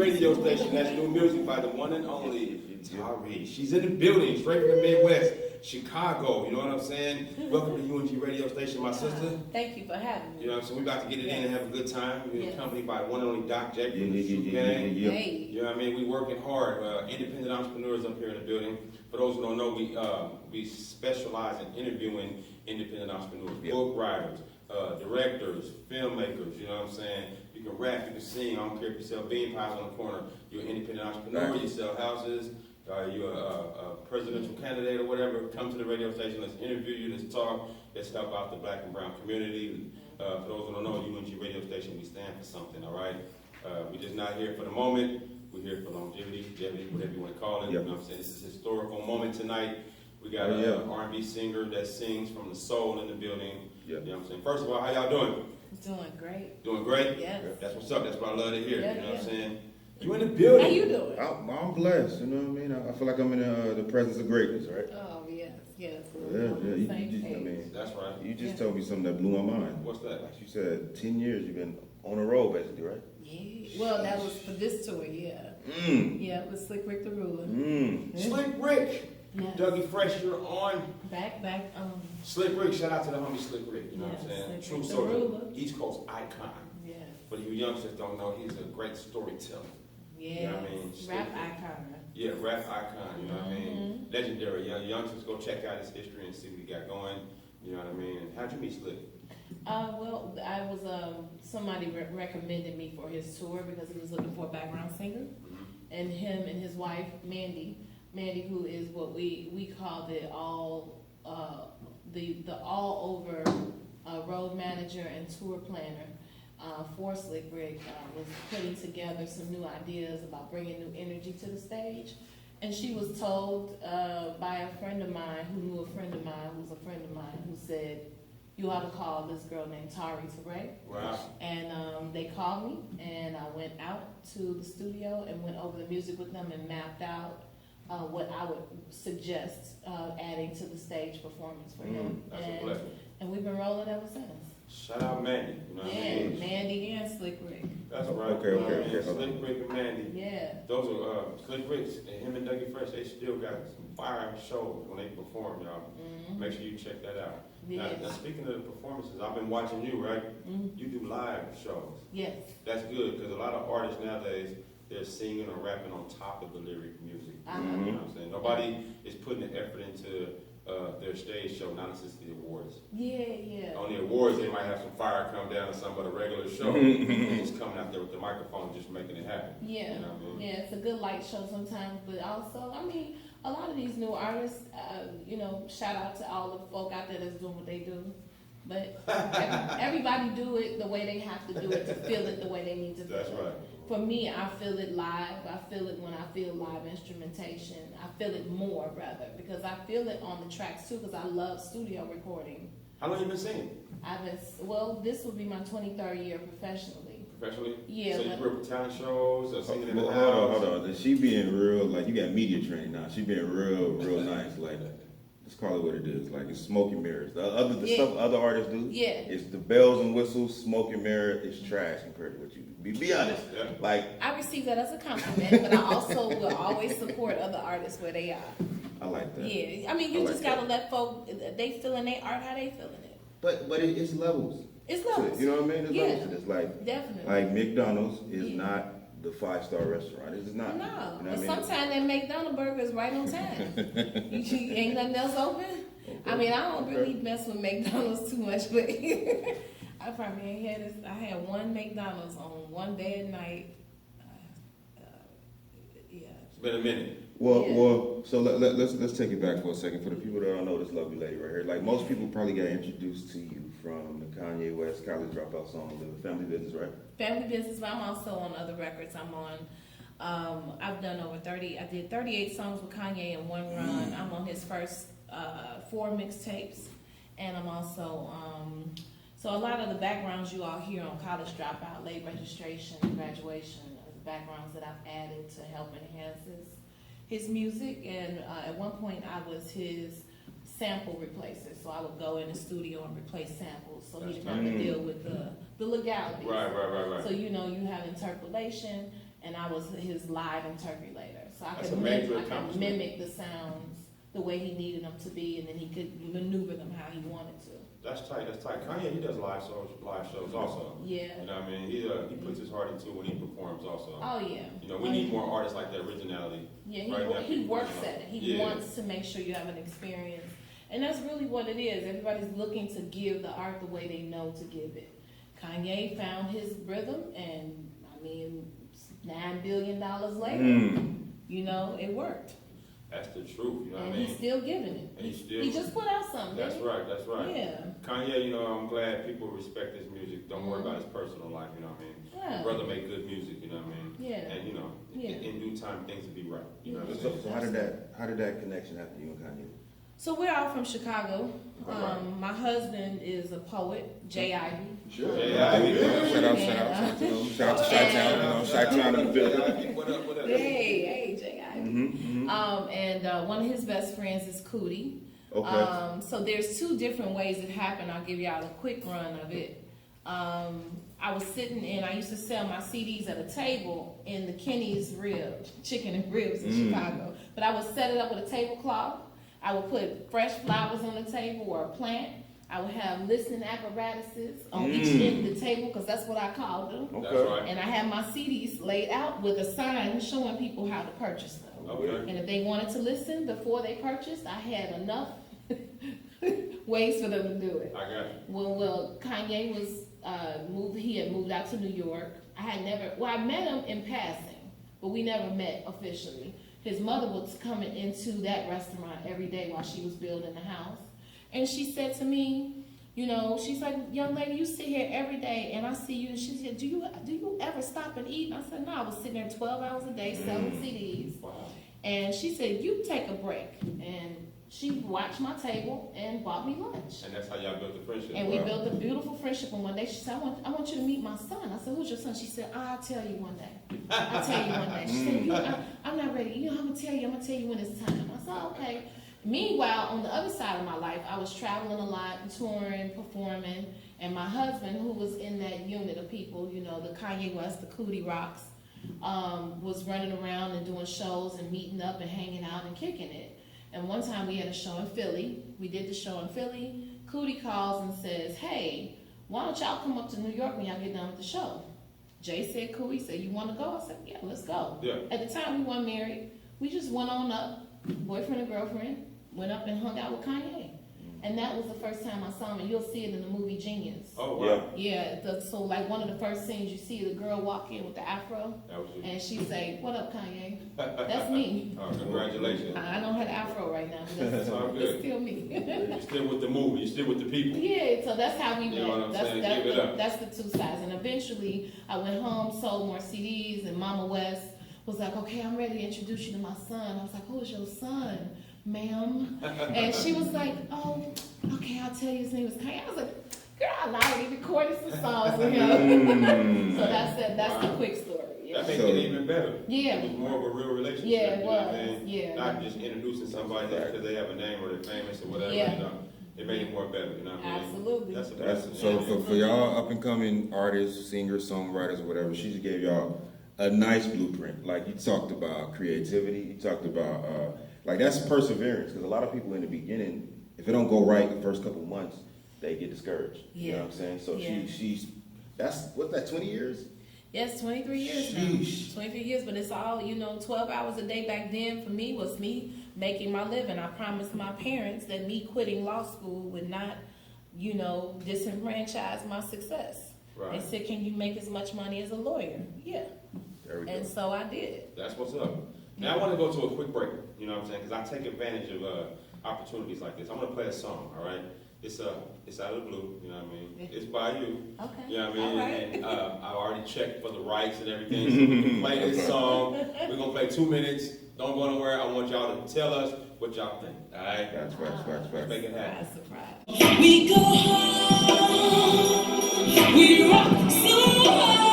radio station that's doing music by the one and only Tarrey. She's in the building, straight from the Midwest, Chicago. You know what I'm saying? Welcome to UNG radio station, my sister. Thank you for having me. You know what I'm saying? We about to get it in and have a good time. We're accompanied by the one and only Doc Jack from the Shoe Gang. Hey. You know what I mean? We working hard. Independent entrepreneurs up here in the building. For those who don't know, we specialize in interviewing independent entrepreneurs, book writers, directors, filmmakers. You know what I'm saying? You can rap, you can sing. I don't care if you sell bean pies on the corner. You're an independent entrepreneur. You sell houses. You're a presidential candidate or whatever. Come to the radio station. Let's interview you. Let's talk. Let's help out the black and brown community. For those who don't know, UNG radio station, we stand for something. All right. We're just not here for the moment. We're here for longevity, whatever you want to call it. You know what I'm saying? This is a historical moment tonight. We got an R&B singer that sings from the soul in the building. You know what I'm saying? First of all, how y'all doing? Doing great. Doing great? Yes. That's what's up. That's what I love to hear. Yeah, you know what I'm saying? You in the building. How you doing? I'm blessed, you know what I mean? I feel like I'm in the presence of greatness, right? Oh, yes. That's right. You just told me something that blew my mind. What's that? Like you said, 10 years you've been on the road, basically, right? Yeah. Well, that was for this tour, yeah. Yeah, it was Slick Rick the Ruler. Slick Rick. Yes. Dougie Fresh, you're on. Back. Slick Rick, shout out to the homie Slick Rick. You know what I'm saying? Slick True Rick the soldier, Ruler. East Coast icon. Yeah. For you youngsters don't know, he's a great storyteller. Yeah. You know what I mean? Rap icon. Yeah, rap icon, you know what I mean? Legendary. Youngsters, go check out his history and see what he got going. You know what I mean? How'd you meet Slick? Well, I was, somebody recommended me for his tour because he was looking for a background singer. And him and his wife, Mandy, who is what we call the all over road manager and tour planner for Slick Rick, was putting together some new ideas about bringing new energy to the stage. And she was told by a friend of mine who knew a friend of mine who's a friend of mine who said, you ought to call this girl named Tarrey Torae. Wow. And they called me, and I went out to the studio and went over the music with them and mapped out what I would suggest adding to the stage performance for him. That's a blessing. And we've been rolling ever since. Shout out Mandy. You know what I mean? Mandy and Slick Rick. That's right. Okay. Slick Rick and Mandy. Yeah. Those are Slick Rick's and him and Dougie Fresh. They still got some fire shows when they perform, y'all. Make sure you check that out. Yes. Now, speaking of the performances, I've been watching you, right? You do live shows. Yes. That's good because a lot of artists nowadays, they're singing or rapping on top of the lyric music. You know what I'm saying? Nobody is putting the effort into their stage show, not necessarily the awards. Yeah. On the awards, they might have some fire come down or something, but a regular show, they're just coming out there with the microphone, just making it happen. Yeah. You know what I mean? Yeah, it's a good light show sometimes, but also, I mean, a lot of these new artists, shout out to all the folk out there that's doing what they do. But everybody do it the way they have to do it to feel it the way they need to feel it. That's right. For me, I feel it live. I feel it when I feel live instrumentation. I feel it more, rather, because I feel it on the tracks, too, because I love studio recording. How long you been singing? This will be my 23rd year professionally. Professionally? Yeah. So you grew up with talent shows or singing in the house? Hold on. She being real, like, you got media training now. She being real nice, like, let's call it what it is. Like, it's smoke and mirrors. The stuff other artists do, it's the bells and whistles, smoke and mirror, it's trash compared to what you do. Be honest. Yeah. Like, I receive that as a compliment, but I also will always support other artists where they are. I like that. Yeah. I mean, you just got to let folk, they feeling their art how they feeling it. But it's levels. It's levels. You know what I mean? There's levels to this. Like, definitely. Like McDonald's is not the 5-star restaurant. It's not. No. You know But sometimes that McDonald's burger is right on time. you ain't nothing else open? Okay. I mean, I don't really mess with McDonald's too much, but I probably ain't had this. I had one McDonald's on one bad night. It's been a minute. Well, so let's take it back for a second. For the people that don't know this lovely lady right here, like most people probably got introduced to you from the Kanye West College Dropout song, the Family Business, right? Family Business, but I'm also on other records. I'm on, I've done over 30, I did 38 songs with Kanye in one run. I'm on his first 4 mixtapes, and I'm also, so a lot of the backgrounds you all hear on College Dropout, late registration, graduation, are the backgrounds that I've added to help enhance his music. And at one point I was his sample replacer, so I would go in the studio and replace samples, so he didn't have to deal with the legality. Right. So you have interpolation, and I was his live interpolator. So I That's could a major mimic the sounds the way he needed them to be, and then he could maneuver them how he wanted to. That's tight. That's tight. Kanye, he does live shows also. Yeah. You know what I mean? He puts his heart into it when he performs also. Oh yeah. You know, we need more artists like that originality. Yeah, right he works at it. He wants to make sure you have an experience. And that's really what it is. Everybody's looking to give the art the way they know to give it. Kanye found his rhythm, and I mean, $9 billion later, you know, it worked. That's the truth, you know what I mean? And he's still giving it. And He just put out something. That's right, that's right. Yeah. Kanye, you know, I'm glad people respect his music. Don't worry about his personal life, you know what I mean? Yeah. His brother made good music, you know what I mean? Yeah. And you know, in due time things will be right. You know what I'm saying? So how did that connection happen, you and Kanye? So we're all from Chicago. Right. My husband is a poet, Jay Ivy. Sure. Yeah, Shout out to him. Shout out to Chi-Town, you know, Chi-Town in the building. What up? Hey, Jay Ivy. And one of his best friends is Cootie. Okay. So there's two different ways it happened. I'll give y'all a quick run of it. I was sitting in, I used to sell my CDs at a table in the Kenny's Chicken and Ribs in Chicago. But I would set it up with a tablecloth. I would put fresh flowers on the table or a plant. I would have listening apparatuses on each end of the table, because that's what I called them. Okay. That's right. And I had my CDs laid out with a sign showing people how to purchase them. Okay. And if they wanted to listen before they purchased, I had enough ways for them to do it. I got you. Well, Kanye was he had moved out to New York. I met him in passing, but we never met officially. His mother was coming into that restaurant every day while she was building the house. And she said to me, you know, she's like, young lady, you sit here every day and I see you. And she said, do you ever stop and eat? And I said, no, I was sitting there 12 hours a day selling CDs. Wow. And she said, you take a break. And she watched my table and bought me lunch. And that's how y'all built the friendship. And we built a beautiful friendship. And one day she said, I want you to meet my son. I said, who's your son? She said, I'll tell you one day. I'll tell you one day. She said, I'm not ready. You know, I'm going to tell you when it's time. I said, okay. Meanwhile, on the other side of my life, I was traveling a lot, touring, performing. And my husband, who was in that unit of people, you know, the Kanye West, the Cootie Rocks, was running around and doing shows and meeting up and hanging out and kicking it. And one time we had a show in Philly. We did the show in Philly. Cootie calls and says, hey, why don't y'all come up to New York when y'all get done with the show? Jay said, Cootie said, you want to go? I said, yeah, let's go. Yeah. At the time we weren't married. We just went on up, boyfriend and girlfriend, went up and hung out with Kanye. And that was the first time I saw him, and you'll see it in the movie Genius. Oh, wow. Yeah, so like one of the first scenes you see the girl walk in with the afro, That was you. and she say, what up, Kanye? That's me. Oh, congratulations. I don't have the afro right now, but That's all good. it's still me. You're still with the movie. You're still with the people. Yeah, so that's how we met. You know what I'm saying? That's Give it up. that's the two sides. And eventually I went home, sold more CDs, and Mama West was like, okay, I'm ready to introduce you to my son. I was like, who is your son, ma'am? And she was like, oh, okay, I'll tell you, his name is Kanye. I was like, girl, I already recorded some songs with him. So that's it. That's the quick story. Yeah. That makes it even better. Yeah. It was more of a real relationship. Yeah, it you know what I was. mean? Yeah. Not just introducing somebody because they have a name or they're famous or whatever. Yeah. You know, it made it more better. You know what I mean? Absolutely. That's a blessing. So for y'all up and coming artists, singers, songwriters, or whatever, she just gave y'all a nice blueprint. Like you talked about creativity, you talked about like that's perseverance, because a lot of people in the beginning, if it don't go right the first couple months, they get discouraged. Yeah. You know what I'm saying? So Yeah. she's that's what's that, 20 years? Yes, 23 years Sheesh. now. 23 years, but it's all, 12 hours a day back then for me was me making my living. I promised my parents that me quitting law school would not, disenfranchise my success. Right. They said, can you make as much money as a lawyer? Yeah. There we go. And so I did. That's what's up. Now I want to go to a quick break. You know what I'm saying? Because I take advantage of opportunities like this. I'm going to play a song. All right. It's out of the blue. You know what I mean? It's by you. Okay. You know what I mean? All right. And I've already checked for the rights and everything. So we can play this song. We're gonna play 2 minutes. Don't go nowhere. I want y'all to tell us what y'all think. All right? That's Let's make it happen. Surprise. We go home, we rock so hard.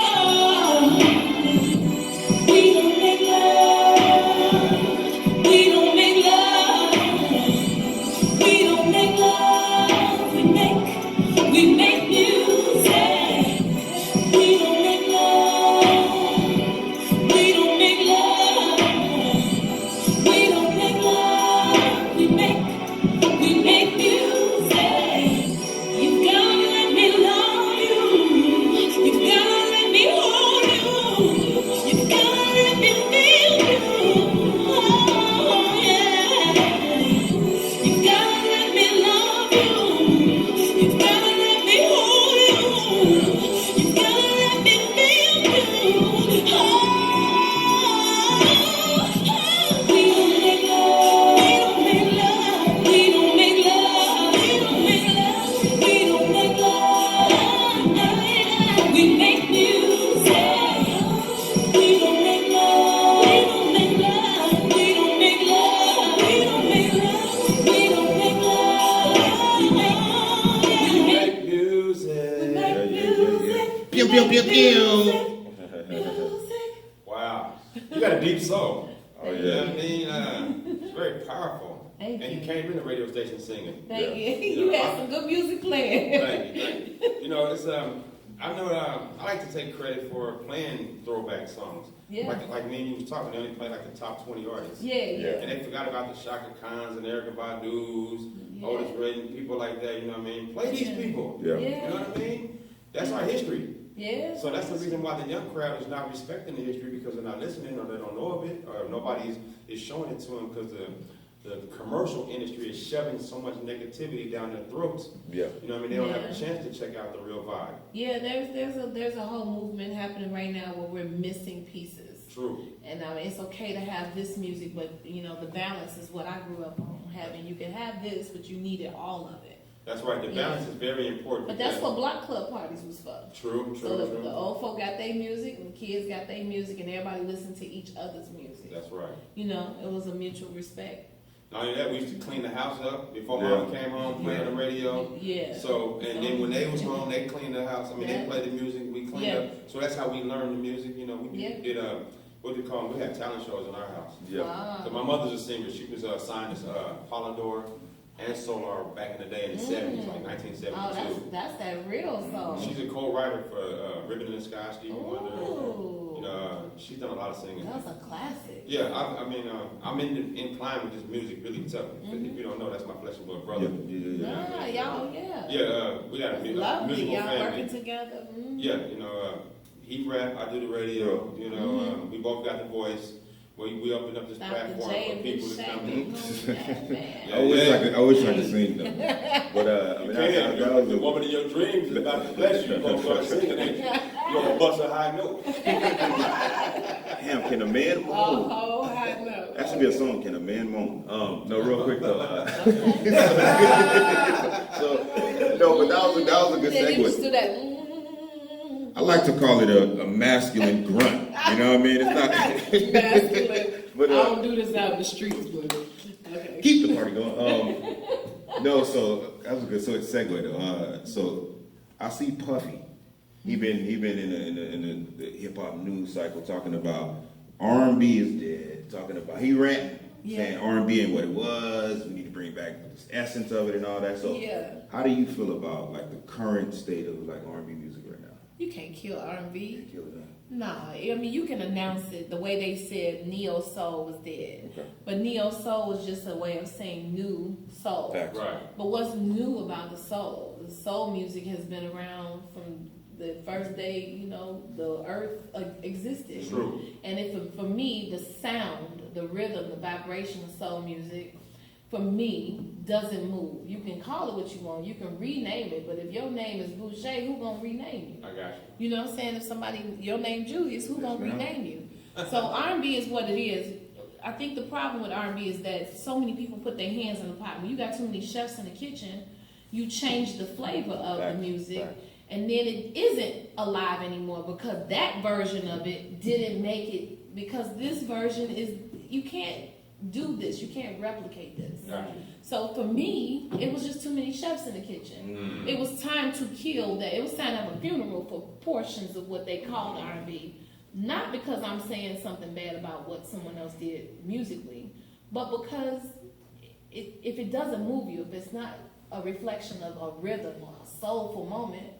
We don't make love, we don't make love, we don't make love, we make music. We don't make love, we pew, pew, pew. Music. Wow. You got a deep soul. Oh, You know yeah. what I mean? It's very powerful. Thank and you. you came in the radio station singing. Thank you. You You know, had some good music playing. Thank you, thank you. You know, it's I know I like to take credit for playing throwback songs. Yeah. Like me and you was talking, they only play like the top 20 artists. Yeah. And they forgot about the Shaka Khans and Erykah Badu's, Otis Redding, people like that, you know what I mean? Play these people. Yeah. You know what I mean? That's our history. Yeah. So that's the reason why the young crowd is not respecting the history, because they're not listening, or they don't know of it, or nobody is showing it to them, because the commercial industry is shoving so much negativity down their throats. Yeah. You know what I mean? They don't have a chance to check out the real vibe. Yeah, there's a whole movement happening right now where we're missing pieces. True. And I mean, it's okay to have this music, but you know, the balance is what I grew up on having. You can have this, but you needed all of it. That's right. The balance is very important. But that's what block club parties was for. True. So the old folk got their music, and the kids got their music, and everybody listened to each other's music. That's right. You know, it was a mutual respect. Not only that, we used to clean the house up before mom came home, playing the radio. Yeah. So, and then when they was home, they cleaned the house. I mean, they played the music, we cleaned up. So that's how we learned the music. You know, we did what do you call them? We had talent shows in our house. Yeah. Wow. So my mother's a singer. She was signed as Polydor and Solar back in the day in the 70s, like 1972. Oh, that's that real song. She's a co-writer for Ribbon in the Sky, Stevie Wonder. Ooh. You know, she's done a lot of singing. That's a classic. Yeah, I mean, I'm inclined with this music really tough. If you don't know, that's my flesh and blood brother. Yeah, y'all, We got a lovely. musical Y'all family. working together. Yeah, you know, he rap, I do the radio. You know, we both got the voice. We opened up this platform for people to come in. I wish I could sing though. But I mean, that was the woman of your dreams is about to bless you. You're gonna start singing, ain't you? You're gonna bust a high note. Damn, can a man moan? Oh, I know. That should be a song. Can a man moan? No, real quick though. So no, but that was a good segue. I like to call it a masculine grunt. You know what I mean? It's not masculine. But, I don't do this out in the streets, but okay. Keep the party going. No, so that was good. So it's segue though. So I see Puffy. He been in the hip hop news cycle talking about R&B is dead. Talking about he ranting, saying R&B ain't what it was. We need to bring back the essence of it and all that. So how do you feel about like the current state of like R&B music right now? You can't kill R&B. Kill it, huh? Nah, I mean, you can announce it the way they said neo soul was dead. Okay. But neo soul was just a way of saying new soul. Facts. Right. But what's new about the soul? The soul music has been around from the first day, you know, the earth existed. True. And for me, the sound, the rhythm, the vibration of soul music, for me, doesn't move. You can call it what you want. You can rename it. But if your name is Boucher, who gonna rename you? I got you. You know what I'm saying? If somebody, your name Julius, who gonna rename you? So R&B is what it is. I think the problem with R&B is that so many people put their hands in the pot. When you got too many chefs in the kitchen, you change the flavor of the music. And then it isn't alive anymore because that version of it didn't make it, because this version is, you can't do this, you can't replicate this. So for me, it was just too many chefs in the kitchen. It was time to kill that. It was time to have a funeral for portions of what they called R&B. Not because I'm saying something bad about what someone else did musically, but because if it doesn't move you, if it's not a reflection of a rhythm or a soulful moment,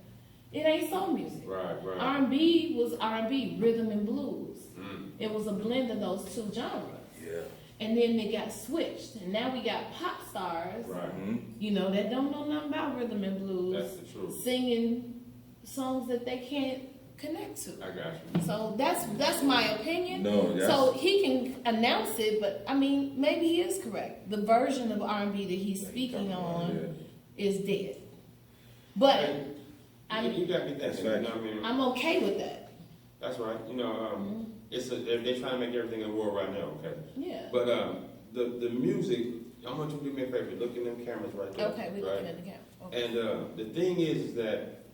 it ain't soul music. Right. R&B was R&B, rhythm and blues. It was a blend of those two genres. Yeah. And then they got switched, and now we got pop stars, you know, that don't know nothing about rhythm and blues. That's the truth. Singing songs that they can't connect to. I got you. So that's my opinion. No, so he can announce it, but I mean, maybe he is correct. The version of R&B that he's speaking on is dead. But you got me thinking. You know what I mean? I'm okay with that. That's right. You know, they're trying to make everything in the world right now. Okay. Yeah. But the music, I want you to do me a favor. Look in them cameras right there. Okay, we're looking at the camera. Okay. And the thing is that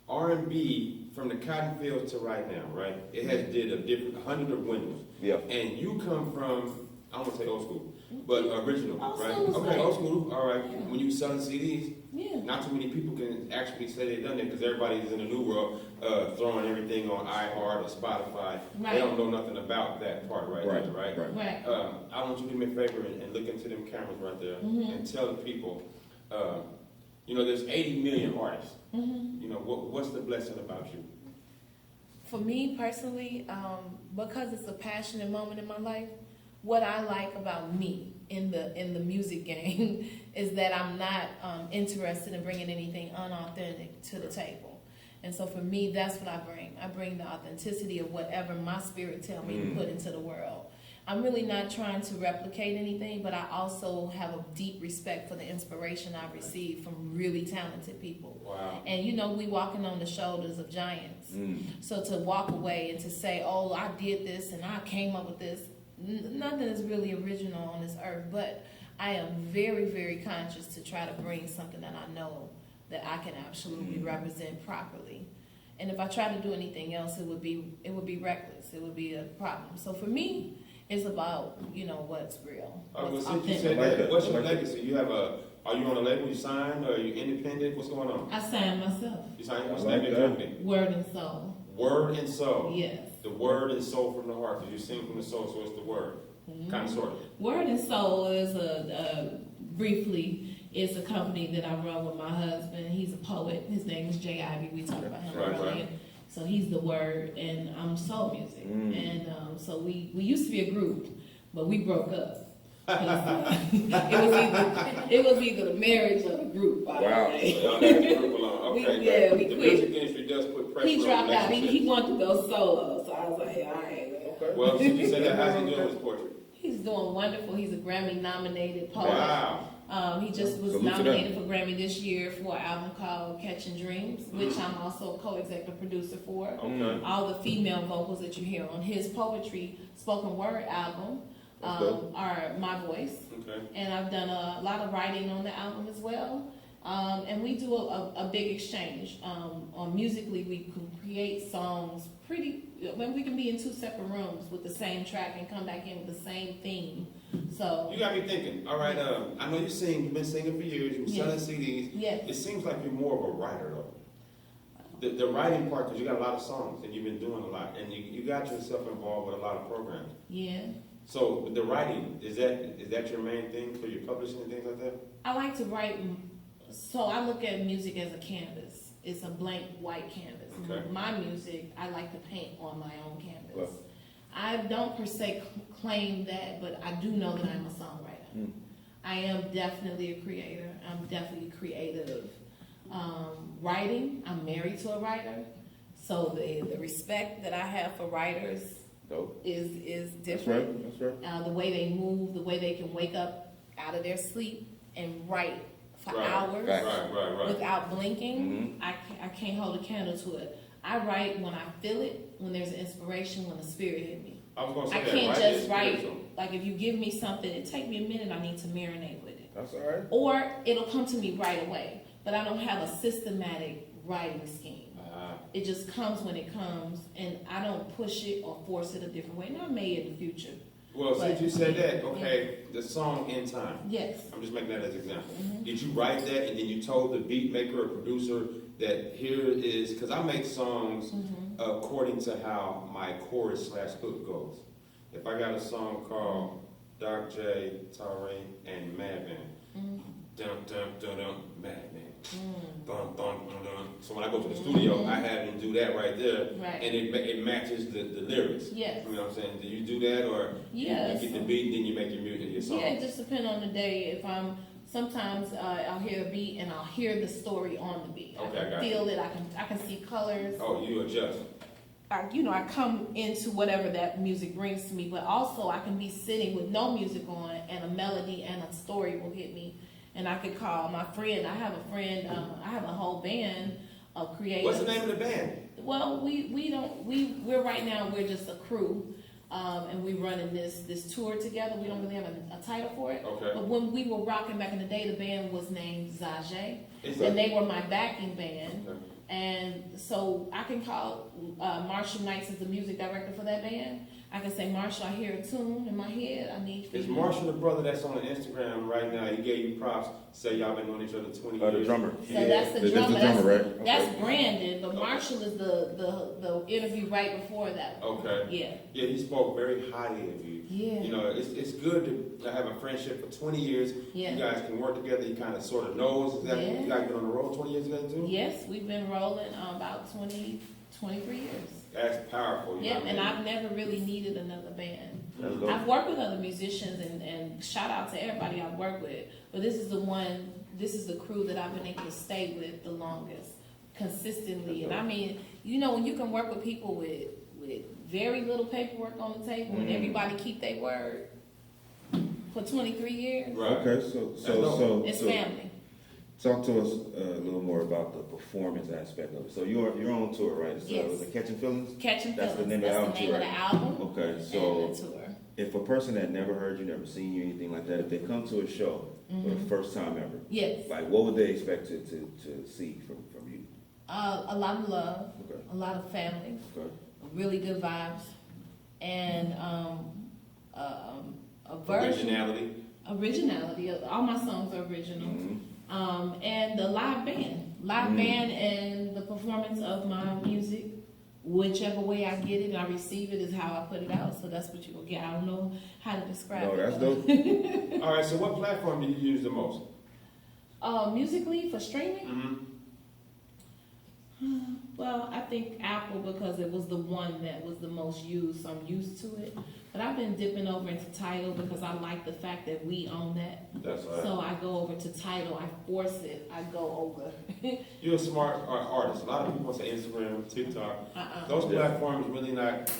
R&B from the cotton fields to right now, right? It has did a different 100 of windows. Yeah. And you come from, I don't want to say old school. But original, Old right? school is Okay, great. old school. All right. Yeah. When you selling CDs, Yeah. not too many people can actually say they've done that because everybody's in the new world throwing everything on iHeart or Spotify. Right. They don't know nothing about that part right there, right? Right. I want you to do me a favor and look into them cameras right there Mm-hmm. and tell the people, there's 80 million artists. Mm-hmm. You know, what's the blessing about you? For me personally, because it's a passionate moment in my life, what I like about me in the music game is that I'm not interested in bringing anything unauthentic to the table. And so for me, that's what I bring. I bring the authenticity of whatever my spirit tell me to put into the world. I'm really not trying to replicate anything, but I also have a deep respect for the inspiration I receive from really talented people. Wow. And we walking on the shoulders of giants. So to walk away and to say, oh, I did this and I came up with this, nothing is really original on this earth, but I am very, very conscious to try to bring something that I know that I can absolutely represent properly. And if I try to do anything else, it would be reckless. It would be a problem. So for me, it's about, what's real. What's Since you authentic. said that, what's your legacy? Are you on a label? You signed? Or are you independent? What's going on? I signed myself. You signed? What's I the like name of your that. company? Word and soul. Word and soul. Yes. The word and soul from the heart. Because you sing from the soul, so it's the word. Kind of, sort of. Word and Soul is briefly, it's a company that I run with my husband. He's a poet. His name is Jay Ivy. We talked about him Right, earlier. right. So he's the word, and I'm soul music. And so we used to be a group, but we broke up. It was either the marriage or the group. By the way. Y'all had your group along. Okay, we the quit. music industry does put pressure He on dropped out. He relationships. wanted to go solo, so I was like, all right. Okay. Well, since you said that, how's he doing with his poetry? He's doing wonderful. He's a Grammy-nominated poet. Wow. He just was Salute to nominated for Grammy this year for an album called Catching Dreams, which I'm also a co-executive producer for. Okay. All the female vocals that you hear on his poetry spoken word album That's dope. are my voice. Okay. And I've done a lot of writing on the album as well. And we do a big exchange. On musically, we can create songs when we can be in two separate rooms with the same track and come back in with the same theme. So You got me thinking. All right, I know you've been singing for years. You've been selling CDs. yes. It seems like you're more of a writer, though. The writing part, because you got a lot of songs and you've been doing a lot, and you got yourself involved with a lot of programs. Yeah. So the writing, is that your main thing for your publishing and things like that? I like to write, so I look at music as a canvas. It's a blank white canvas. Okay. My music, I like to paint on my own canvas. Well. I don't per se claim that, but I do know that I'm a songwriter. I am definitely a creator. I'm definitely creative. Writing, I'm married to a writer, so the respect that I have for writers Dope. is That's different. right. That's right. The way they move, the way they can wake up out of their sleep and write for Right. hours Right. without blinking. I can't hold a candle to it. I write when I feel it, when there's an inspiration, when the spirit hit me. I was going to I say that. can't Writing just is write, spiritual. like if you give me something, it take me a minute, I need to marinate with it. That's all right. Or it'll come to me right away, but I don't have a systematic writing scheme. It just comes when it comes, and I don't push it or force it a different way. Now I may in the future. Well, But- since you said that, okay, the song In Time. Yes. I'm just making that as an example. Mhm. Did you write that and then you told the beat maker or producer that here is, because I make songs according to how my chorus/hook goes. If I got a song called Doc J, Tarrey, and Madman, dun dun dun dun, Madman, dun dun dun dun. So when I go to the studio, I have him do that right there, Right. and it matches the lyrics. Yes. You know what I'm saying? Do you do that, or Yes. you get the beat and then you make your music, your song? Yeah, it just depends on the day. If I'm sometimes I'll hear a beat and I'll hear the story on the beat. Okay, I I can got feel it. I can see colors. Oh, you adjust. I come into whatever that music brings to me, but also I can be sitting with no music on and a melody and a story will hit me, and I could call my friend. I have a friend. I have a whole band of creators. What's the name of the band? Well, we're right now we're just a crew, and we're running this tour together. We don't really have a title for it. Okay. But when we were rocking back in the day, the band was named Zajay, It's and they were my backing band. Okay. And so I can call Marshall Knights as the music director for that band. I can say, Marshall, I hear a tune in my head. I need. Is Marshall the brother that's on Instagram right now? He gave you props. Say y'all been knowing each other 20 years. The drummer. So that's the drummer. That's the drummer, right? That's Brandon, but Marshall is the interview right before that one. Okay. Yeah. Yeah, he spoke very highly of you. Yeah. You know, it's good to have a friendship for 20 years. Yeah. You guys can work together. You kind of sort of knows exactly. Yeah. You guys been on the road 20 years together too? Yes, we've been rolling about 23 years. That's powerful. You know Yeah, what I and mean? I've never really needed another band. That's dope. I've worked with other musicians and shout out to everybody I've worked with, but this is the crew that I've been able to stay with the longest, consistently. And I mean, you know, when you can work with people with very little paperwork on the table and everybody keep their word for 23 years, Right. Okay, so it's family. Talk to us a little more about the performance aspect of it. So you're on tour, right? It's, Yes. was it Catching Feelings? Catching That's the Feelings. name of the That's the name of the album, album. Okay, so And the tour. if a person that never heard you, never seen you, anything like that, if they come to a show for the first time ever, Yes. like what would they expect to see from you? A lot of love, Okay. a lot of family, Okay. really good vibes, and a version. Originality. All my songs are original. And the live band and the performance of my music, whichever way I get it and I receive it is how I put it out. So that's what you will get. I don't know how to describe No, it. that's dope. All right. So what platform do you use the most? Musically for streaming? Mm-hmm. Well, I think Apple because it was the one that was the most used, so I'm used to it. But I've been dipping over into Tidal because I like the fact that we own that. That's right. So I go over to Tidal, I force it, I go over. You're a smart artist. A lot of people say Instagram, TikTok. Those platforms really not.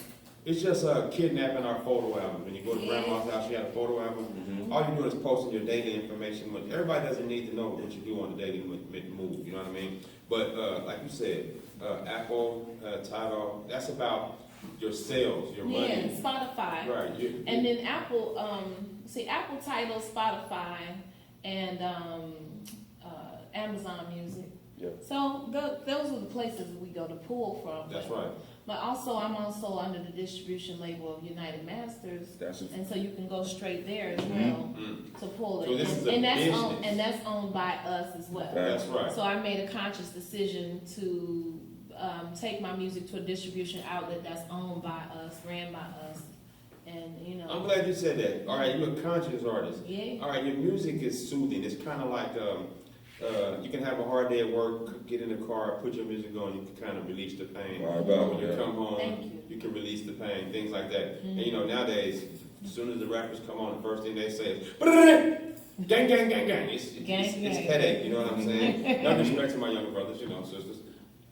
It's just kidnapping our photo album. When you go to grandma's house, she had a photo album. All you're doing is posting your daily information. But everybody doesn't need to know what you do on the daily move. You know what I mean? But like you said, Apple, Tidal, that's about your sales, your money. Yeah, Spotify. Right. And then Apple, Apple, Tidal, Spotify, and Amazon Music. Yeah. So those are the places we go to pull from. That's right. But also, I'm also under the distribution label of United Masters, and so you can go straight there as well to pull it. So this is a and that's business. and that's owned by us as well. That's right. So I made a conscious decision to take my music to a distribution outlet that's owned by us, ran by us, and you know. I'm glad you said that. All right, you're a conscious artist. Yeah. All right, your music is soothing. It's kind of like you can have a hard day at work, get in the car, put your music on, you can kind of release the pain. When you come home, you can release the pain, things like that. And you know, nowadays, as soon as the rappers come on, the first thing they say is, gang, gang, gang, gang. It's headache, you know what I'm saying? No disrespect to my younger brothers, you know, sisters.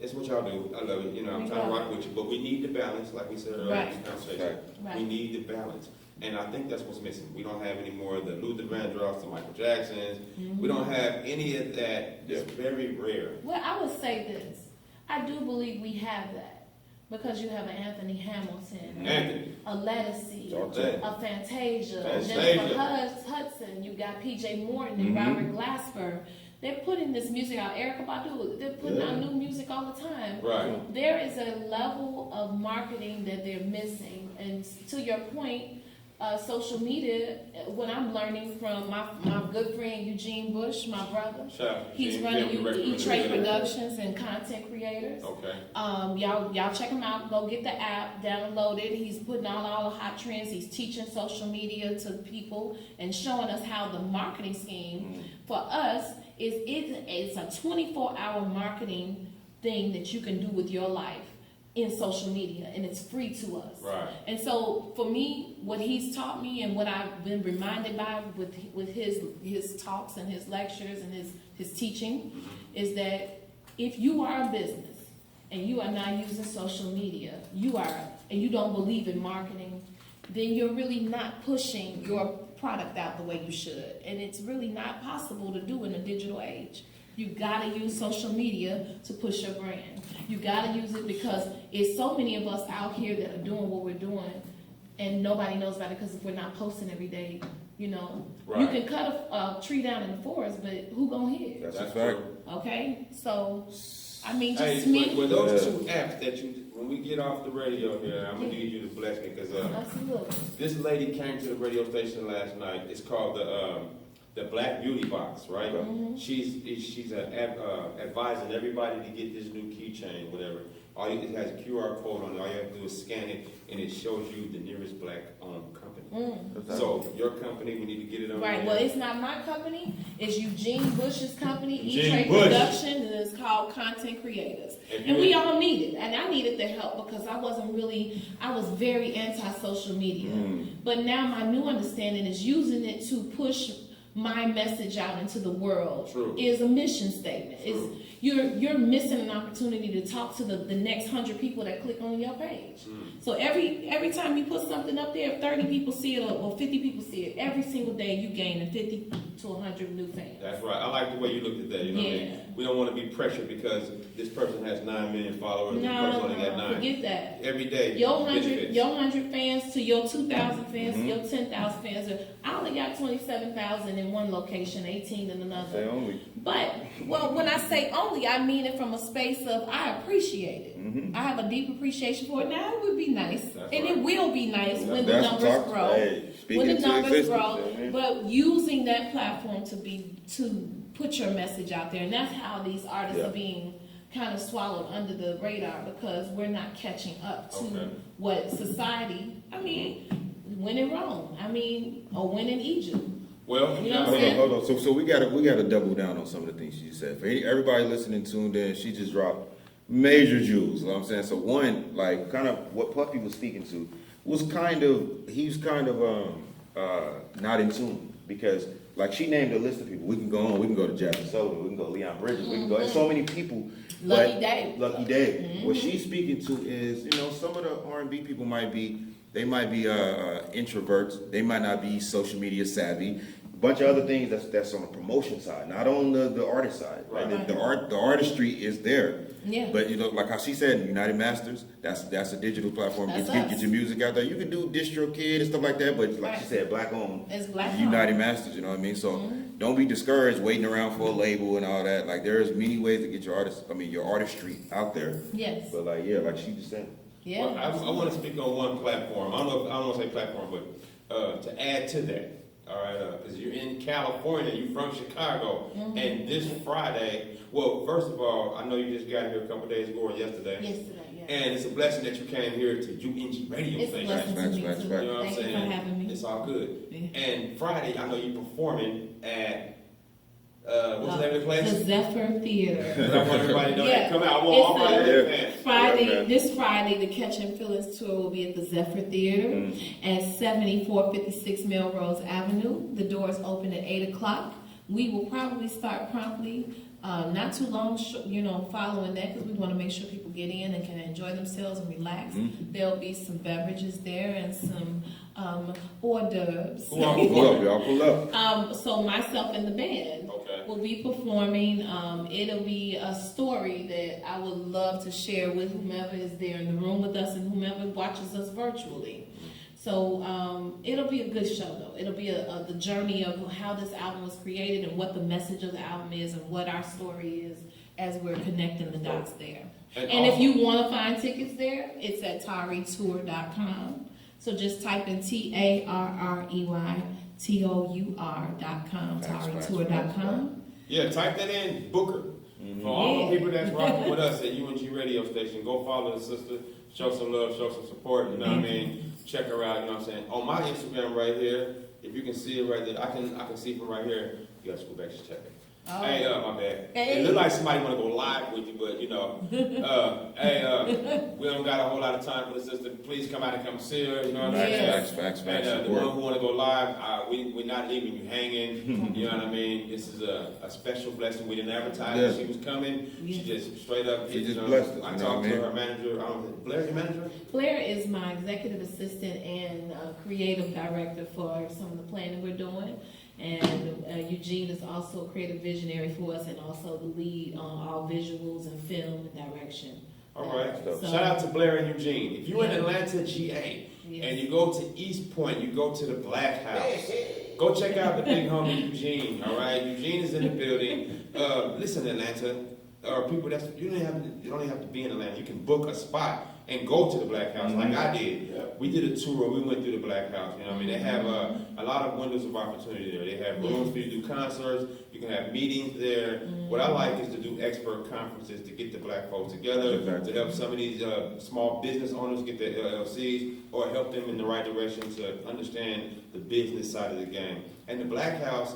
It's what y'all do. I love it. You know, I'm trying to rock with you. But we need the balance, like we said earlier in this conversation. Right. We need the balance. And I think that's what's missing. We don't have any more of the Luther Vandross, the Michael Jacksons. We don't have any of that. It's very rare. Well, I would say this. I do believe we have that. Because you have an Anthony Hamilton, a Ledisi, a Fantasia, Jennifer Hudson, you got PJ Morton and Robert Glasper. They're putting this music out. Erykah Badu, they're putting out new music all the time. Right. There is a level of marketing that they're missing. And to your point, social media, what I'm learning from my good friend Eugene Bush, my brother. He's running E-Trade Productions and content creators. Okay. Y'all check him out. Go get the app, download it. He's putting out all the hot trends. He's teaching social media to people and showing us how the marketing scheme for us it's a 24-hour marketing thing that you can do with your life in social media, and it's free to us. Right. And so for me, what he's taught me and what I've been reminded by with his talks and his lectures and his teaching is that if you are a business and you are not using social media, and you don't believe in marketing, then you're really not pushing your product out the way you should. And it's really not possible to do in a digital age. You gotta use social media to push your brand. You gotta use it because it's so many of us out here that are doing what we're doing and nobody knows about it because if we're not posting every day, you know. Right. You can cut a tree down in the forest, but who gonna hear it? That's a fact. Okay? So I mean, Hey, just me. with those two apps that you, when we get off the radio here, I'm gonna need you to bless me because Absolutely. this lady came to the radio station last night. It's called the Black Beauty Box, right? Mm-hmm. She's advising everybody to get this new keychain, whatever. It has a QR code on it. All you have to do is scan it, and it shows you the nearest black-owned company. So your company, we need to get it on. Right. there. Well, it's not my company. It's Eugene Bush's company, Eugene E-Trade Bush. Production, and it's called Content Creators. And we all need it. And I needed the help because I was very anti-social media. But now my new understanding is using it to push my message out into the world. True. Is a mission statement. You're missing an opportunity to talk to the next 100 people that click on your page. So every time you put something up there, if 30 people see it or 50 people see it, every single day you gain 50 to 100 new fans. That's right. I like the way you looked at that. You know what I mean? We don't want to be pressured because this person has 9 million followers. This person only got 9. Forget that. Every day. Your 100 fans to your 2,000 fans to your 10,000 fans. I only got 27,000 in one location, 18 in another. Say only. But, well, when I say only, I mean it from a space of I appreciate it. I have a deep appreciation for it. Now, it would be nice, it will be nice when the numbers grow. When the numbers grow, but using that platform to put your message out there, and that's how these artists are being kind of swallowed under the radar because we're not catching up to what society. I mean, when in Rome, or when in Egypt. Well, you know what I'm saying? Hold on. So we gotta double down on some of the things she said. For everybody listening, tuned in, she just dropped major jewels. You know what I'm saying? So one, like, kind of what Puffy was speaking to was he's kind of not in tune because, like, she named a list of people. We can go on. We can go to Jasmine Soda. We can go to Leon Bridges. We can go. There's so many people. Lucky Day. What she's speaking to is, some of the R&B people might be introverts. They might not be social media savvy. A bunch of other things that's on the promotion side, not on the artist side. Right. The artistry is there. Yeah. But like how she said, United Masters, that's a digital platform. Get your music out there. You can do DistroKid and stuff like that, but like she said, black owned. It's black owned. United Masters, you know what I mean? So don't be discouraged waiting around for a label and all that. Like there's many ways to get your artistry out there. Yes. But like she just said. Yeah. Well, I want to speak on one platform. I don't want to say platform, but to add to that. All right, because you're in California, you're from Chicago, and this Friday, well, first of all, I know you just got here a couple days ago or yesterday. And it's a blessing that you came here to UNG radio it's station. It's a blessing to me, too. You know what I'm saying? Thank you for having me. It's all good. Yeah. And Friday, I know you're performing at, what's the name of the place? The Zephyr Theater. I want everybody to know that. Come out. This Friday, the Catch and Feelings tour will be at the Zephyr Theater at 7456 Melrose Avenue. The doors open at 8 o'clock. We will probably start promptly, not too long, following that because we want to make sure people get in and can enjoy themselves and relax. There'll be some beverages there and some hors d'oeuvres. Y'all pull up. So myself and the band will be performing. It'll be a story that I would love to share with whomever is there in the room with us and whomever watches us virtually. So it'll be a good show, though. It'll be the journey of how this album was created and what the message of the album is and what our story is as we're connecting the dots there. And if you want to find tickets there, it's at tarreytour.com. So just type in TARREYTOUR.com, tarreytour.com. Yeah, type that in, Booker. For all the people that's rocking with us at UNG radio station, go follow the sister, show some love, show some support, you know what I mean? Check her out, you know what I'm saying? On my Instagram right here, if you can see it right there, I can see from right here, you gotta scroll back to check it. Oh. Hey, my bad. Hey. It look like somebody want to go live with you, but we don't got a whole lot of time for the sister. Please come out and come see her. You know what I'm saying? Facts. And the one who want to go live, we're not leaving you hanging. You know what I mean? This is a special blessing. We didn't advertise that she was coming. She just straight up. She just blessed us. I talked to her manager. Blair, your manager? Blair is my executive assistant and creative director for some of the planning we're doing. And Eugene is also a creative visionary for us and also the lead on all visuals and film and direction. All right. Shout out to Blair and Eugene. If you're in Atlanta, GA, and you go to East Point, you go to the Black House, go check out the big homie Eugene, all right? Eugene is in the building. Listen, Atlanta, or people you don't even have to be in Atlanta. You can book a spot and go to the Black House like I did. Yeah. We did a tour. We went through the Black House. You know what I mean? They have a lot of windows of opportunity there. They have rooms for you to do concerts. You can have meetings there. What I like is to do expert conferences to get the Black folks together, to help some of these small business owners get their LLCs, or help them in the right direction to understand the business side of the game. And the Black House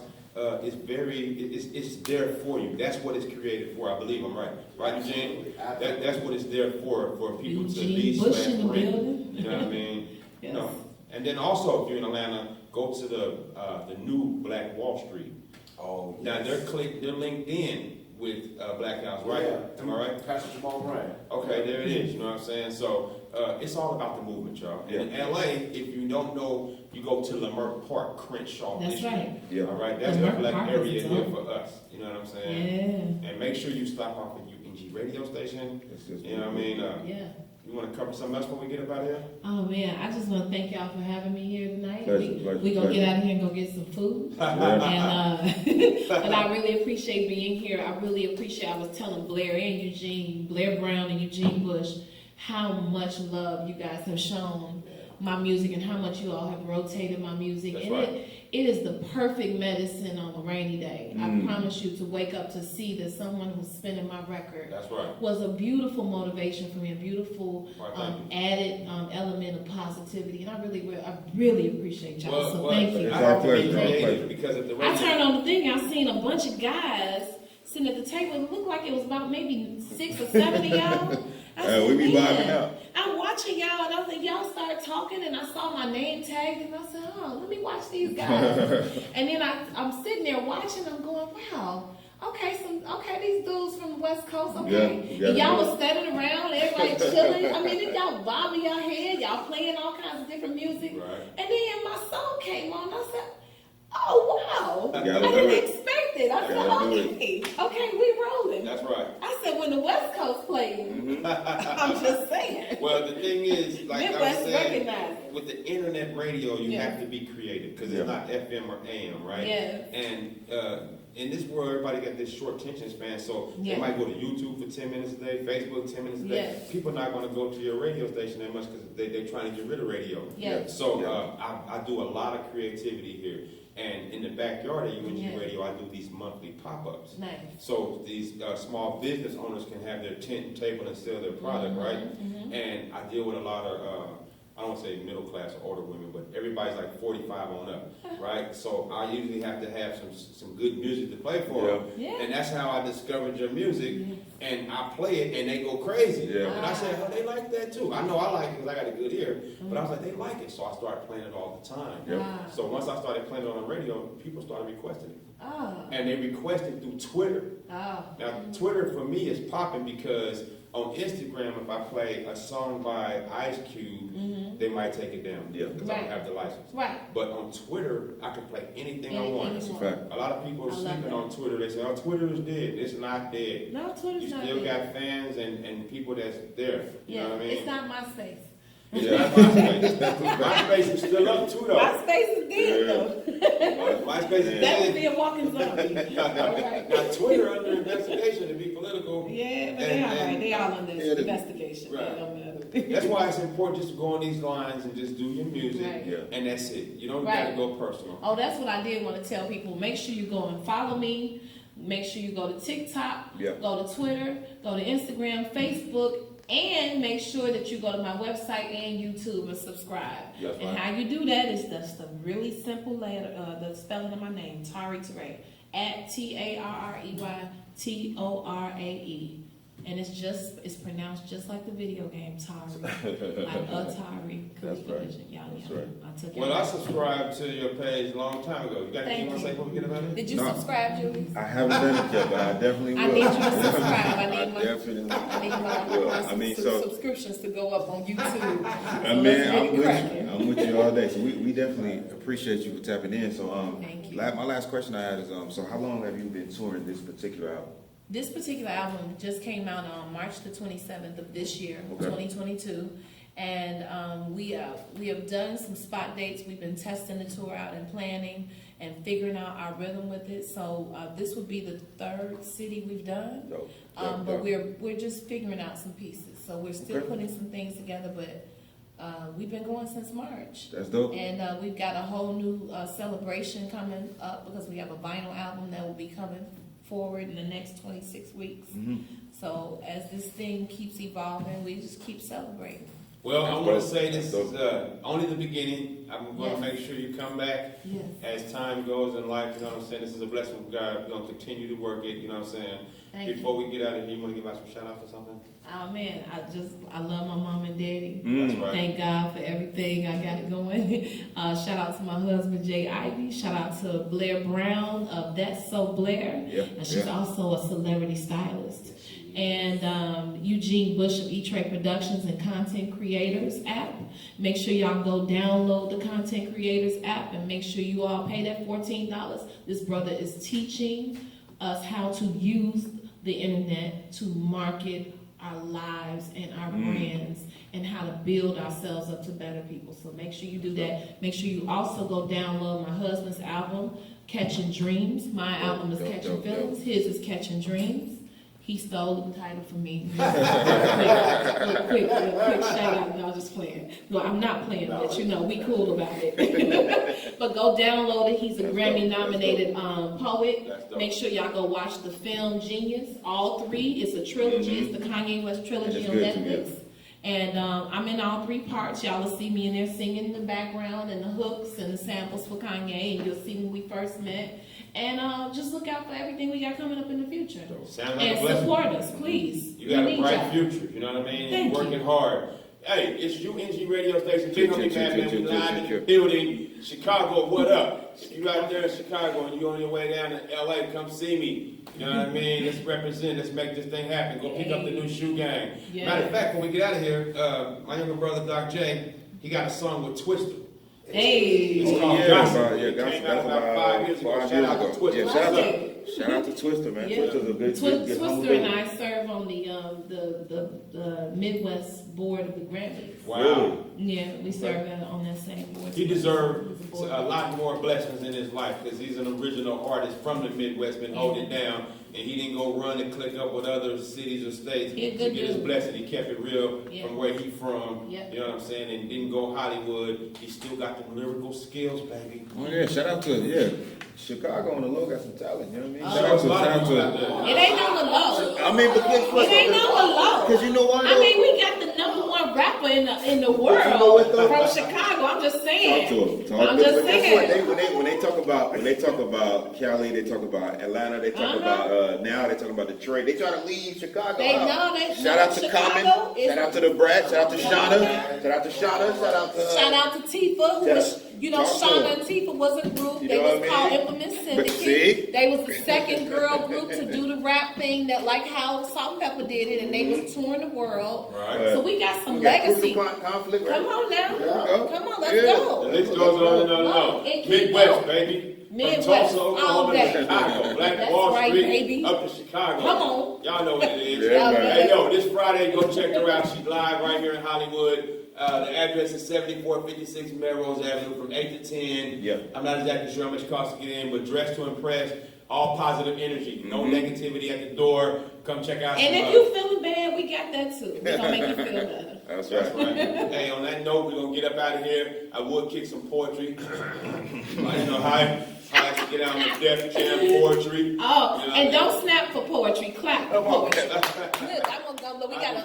is it's there for you. That's what it's created for. I believe I'm right. Right, Eugene? That's what it's there for people to lead / bring. You know what I mean? Yes. You know. And then also, if you're in Atlanta, go to the new Black Wall Street. Oh, now they're linked in with Black House, right? Yeah. Am I right? Pastor Jamal Ryan. Okay, there it is. You know what I'm saying? So it's all about the movement, y'all. And in LA, if you don't know, you go to Leimert Park, Crenshaw. That's Michigan. right. Yeah. All right, that's Leimert the Black Park area is here dope. for us. You know what I'm saying? Yeah. And make sure you stop off at UNG radio station. You know what I mean? Yeah. You want to cover something else when we get up out of here? Oh man, I just want to thank y'all for having me here tonight. Pleasure, We gonna get out of here and go get some food. And I really appreciate being here. I really appreciate. I was telling Blair Brown and Eugene Bush, how much love you guys have shown my music and how much you all have rotated my music. That's and right. it is the perfect medicine on a rainy day. I promise you, to wake up to see that someone who's spinning my record That's right. was a beautiful motivation for me, a beautiful Right, added element of positivity, and I really appreciate y'all. So thank you. I have to be Our pleasure. creative because at the radio, I turned on the thing, I seen a bunch of guys sitting at the table. It looked like it was about maybe 6 or 7 of y'all. I said, we be "Man." vibing out. I'm watching y'all, and I said, y'all started talking, and I saw my name tagged, and I said, oh, let me watch these guys. And then I'm sitting there watching, I'm going, wow. Okay, these dudes from the West Coast, okay. Yeah, And y'all was standing around, everybody chilling. I mean, y'all bobbing your head, y'all playing all kinds of different music. Right. And then my song came on, I said, oh, wow. I Gotta do didn't it. expect it. I said, Gotta do okay, we rolling. that's right. I said, when the West Coast plays, I'm just saying. Well, the thing is, like I was Midwest saying, recognize it. with the internet radio, you Yeah. have to be creative because Yeah. it's not FM or AM, right? Yes. And in this world, everybody got this short attention span, so Yeah. they might go to YouTube for 10 minutes a day, Facebook 10 minutes a day. Yes. People are not going to go to your radio station that much because they're trying to get rid of radio. Yes. So I do a lot of creativity here. And in the backyard of UNG Yeah. Radio, I do these monthly pop-ups. Nice. So these small business owners can have their tent and table and sell their product, right? And I deal with a lot of, I don't want to say middle class or older women, but everybody's like 45 on up, right? So I usually have to have some good music to play for them. Yeah. And that's how I discovered your music. And I play it and they go crazy. Yeah. And I said, oh, they like that too. I know I like it because I got a good ear. But I was like, they like it. So I started playing it all the time. Yep. So once I started playing it on the radio, people started requesting it. Oh. And they requested through Twitter. Oh. Now, Twitter for me is popping because on Instagram, if I play a song by Ice Cube, they might take it down because I Right. don't have the license. Right. But on Twitter, I can play anything I Anything want. you That's a want. fact. A lot of people are I love sleeping that. on Twitter. They say, oh, Twitter is dead. It's not dead. No, Twitter's You not still dead. got fans and people that's there. You Yeah, know what I mean? it's not MySpace. Yeah, MySpace. MySpace is still up too, though. MySpace is dead, though. MySpace is That would dead. be a walking zombie. All right. Now, Twitter under investigation to be political. Yeah, but they all right. They all under Yeah, investigation. Right. It don't matter. That's why it's important just to go on these lines and just do your music, Right. Yeah. and that's it. You don't Right. got to go personal. Oh, that's what I did want to tell people. Make sure you go and follow me. Make sure you go to TikTok, Yeah. go to Twitter, go to Instagram, Facebook, and make sure that you go to my website and YouTube and subscribe. That's And right. how you do that is just the really simple letter, the spelling of my name, Tarrey Torae, at TARREYTORAE. And it's pronounced just like the video game, Tarrey. Like Atari. That's right. Y'all, That's y'all, right. I took Well, I y'all. subscribed to your page a long time ago. You got anything you want to say before we get about it? Did you No. subscribe, Julius? I haven't done it yet, but I definitely will. I need you to subscribe. I need my Definitely. my I mean, so subscriptions to go up on YouTube. I mean, I'm with you all day. So we definitely appreciate you for tapping in. So Thank you. my last question I had is so how long have you been touring this particular album? This particular album just came out on March the 27th of this year, Okay. 2022. And we have done some spot dates. We've been testing the tour out and planning. and figuring out our rhythm with it. So this would be the 3rd city we've done. But we're just figuring out some pieces. So we're still putting some things together, but we've been going since March. That's dope. And we've got a whole new celebration coming up because we have a vinyl album that will be coming forward in the next 26 weeks. So as this thing keeps evolving, we just keep celebrating. Well, I want to say this is only the beginning. I'm going to make sure you come back as time goes in life. You know what I'm saying? This is a blessing from God. We're going to continue to work it. You know what I'm saying? Before we get out of here, you want to give out some shout outs or something? Oh man, I love my mom and daddy. That's right. Thank God for everything. I got it going. Shout out to my husband Jay Ivy. Shout out to Blair Brown of That's So Blair. And she's also a celebrity stylist. And Eugene Bush of E-Trade Productions and Content Creators app. Make sure y'all go download the Content Creators app and make sure you all pay that $14. This brother is teaching us how to use the internet to market our lives and our brands and how to build ourselves up to better people. So make sure you do that. Make sure you also go download my husband's album, Catching Dreams. My album is Catching Feelings. His is Catching Dreams. He stole the title from me. quick shout out. No, just playing. No, I'm not playing, but you know, we cool about it. But go download it. He's a Grammy-nominated poet. Make sure y'all go watch the film Genius. All 3. It's a trilogy. It's the Kanye West trilogy on Netflix. And I'm in all 3 parts. Y'all will see me in there singing in the background and the hooks and the samples for Kanye. And you'll see when we first met. And just look out for everything we got coming up in the future. And support us, please. You got a bright future, you know what I mean? You're working hard. Hey, it's UNG radio station. Big homie Batman. We live in the building. Chicago, what up? If you out there in Chicago and you're on your way down to LA, come see me. You know what I mean? Let's represent. Let's make this thing happen. Go pick up the new shoe gang. Matter of fact, when we get out of here, my younger brother, Doc J, he got a song with Twister. It's called Gossip. It came out about 5 years ago. Shout out to Twister. Shout out to Twister, man. Twister's a good Twister and I serve on the Midwest board of the Grammys. Wow. Yeah, we serve on that same board. He deserves a lot more blessings in his life because he's an original artist from the Midwest, been holding it down, and he didn't go run and click up with other cities or states to get his blessing. He kept it real from where he from. You know what I'm saying? And didn't go Hollywood. He still got the lyrical skills, baby. Oh yeah, shout out to Chicago on the low got some talent. You know what I mean? Shout out to. It ain't on the low. I mean, but it ain't on the low. Because you know why? I mean, we got the #1 rapper in the world from Chicago. I'm just saying. I'm just saying. When they talk about Cali, they talk about Atlanta, they talk about now they talk about Detroit. They try to leave Chicago. Shout out to Common. Shout out to the Brat. Shout out to Shauna. Shout out to Tifa, who was, Shauna and Tifa was a group. They was called Infamous Syndicate. They was the second girl group to do the rap thing that like how Salt-N-Pepa did it, and they was touring the world. So we got some legacy. Conflict, right? Come on now. Come on, let's go. The list goes on and on and on. Midwest, baby. Midwest, from Tulsa, Oklahoma all day. to Chicago, Black That's Wall right, Street, baby. up to Chicago. Come on. Y'all know what it is. Hey, yo, this Friday, go check her out. She's live right here in Hollywood. The address is 7456 Melrose Avenue from 8 to 10. I'm not exactly sure how much it costs to get in, but dress to impress. All positive energy. No negativity at the door. Come check out. And if you feeling bad, we got that too. We're going to make you feel better. That's right. Hey, on that note, we're going to get up out of here. I would kick some poetry. I didn't know how I should get out on the Def Jam poetry. And don't snap for poetry. Clap for poetry. Look, I'm going to go.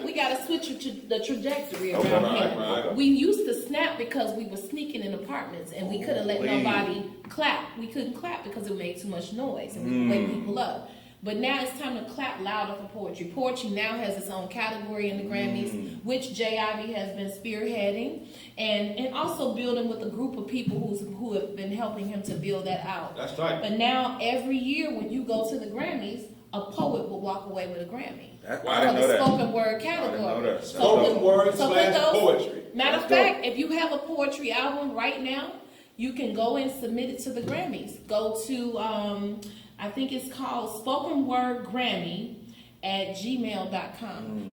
We got to switch the trajectory around here. Right. We used to snap because we were sneaking in apartments and we couldn't let nobody clap. We couldn't clap because it made too much noise and we would wake people up. But now it's time to clap louder for poetry. Poetry now has its own category in the Grammys, which J. Ivy has been spearheading, and also building with a group of people who have been helping him to build that out. That's right. But now every year when you go to the Grammys, a poet will walk away with a Grammy. I didn't know that. Spoken word category. Spoken word / poetry. Matter of fact, if you have a poetry album right now, you can go and submit it to the Grammys. Go to I think it's called Spoken Word Grammy at gmail.com.